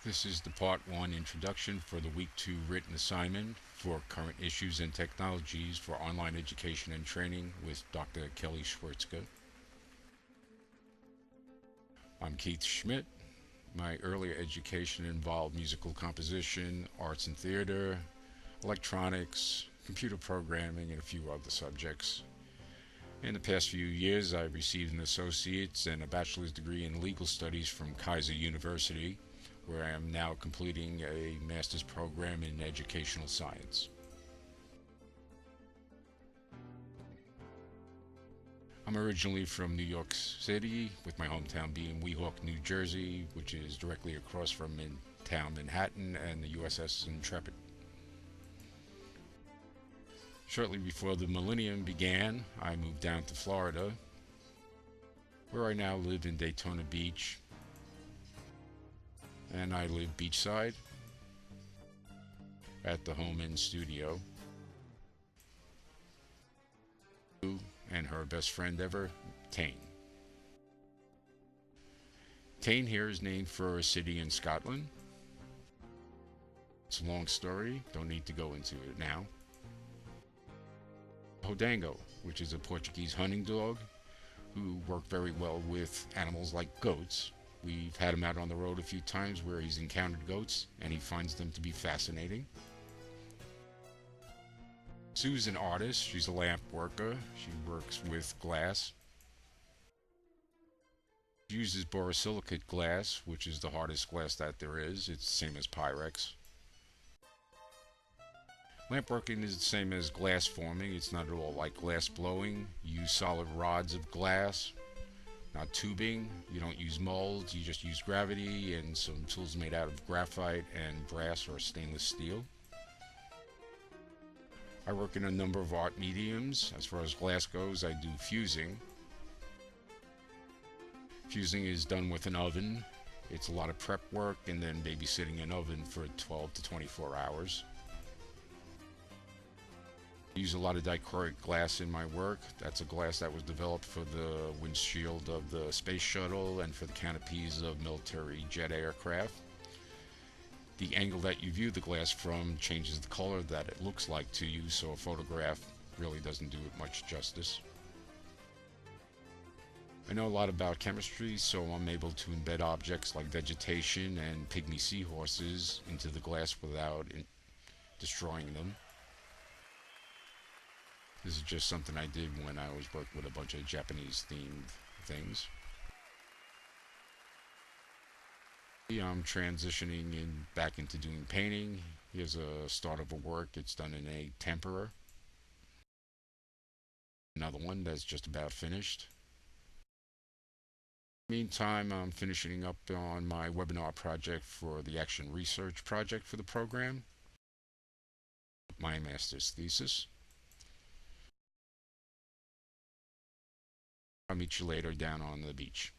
This is the Part 1 introduction for the Week 2 written assignment for current issues and technologies for online education and training with Dr. Kelly Schwartzka. I'm Keith Schmidt. My earlier education involved musical composition, arts and theater, electronics, computer programming, and a few other subjects. In the past few years, I received an associate's and a bachelor's degree in legal studies from Kaiser University, where I am now completing a master's program in educational science. I'm originally from New York City, with my hometown being Weehawken, New Jersey, which is directly across from Midtown Manhattan and the USS Intrepid. Shortly before the millennium began, I moved down to Florida, where I now live in Daytona Beach, and I live beachside at the home and studio. And her best friend ever, Tain. Tain here is named for a city in Scotland. It's a long story, don't need to go into it now. Hodango, which is a Portuguese hunting dog who work very well with animals like goats. We've had him out on the road a few times where he's encountered goats and he finds them to be fascinating. Sue's an artist. She's a lamp worker. She works with glass. She uses borosilicate glass, which is the hardest glass that there is. It's the same as Pyrex. Lamp working is the same as glass forming. It's not at all like glass blowing. You use solid rods of glass, not tubing. You don't use molds. You just use gravity and some tools made out of graphite and brass or stainless steel. I work in a number of art mediums. As far as glass goes, I do fusing. Fusing is done with an oven. It's a lot of prep work and then babysitting an oven for 12 to 24 hours. I use a lot of dichroic glass in my work. That's a glass that was developed for the windshield of the space shuttle and for the canopies of military jet aircraft. The angle that you view the glass from changes the color that it looks like to you, so a photograph really doesn't do it much justice. I know a lot about chemistry, so I'm able to embed objects like vegetation and pygmy seahorses into the glass without destroying them. This is just something I did when I was working with a bunch of Japanese themed things. I'm transitioning back into doing painting. Here's a start of a work. It's done in a tempera. Another one that's just about finished. Meantime, I'm finishing up on my webinar project for the action research project for the program. My master's thesis. I'll meet you later down on the beach.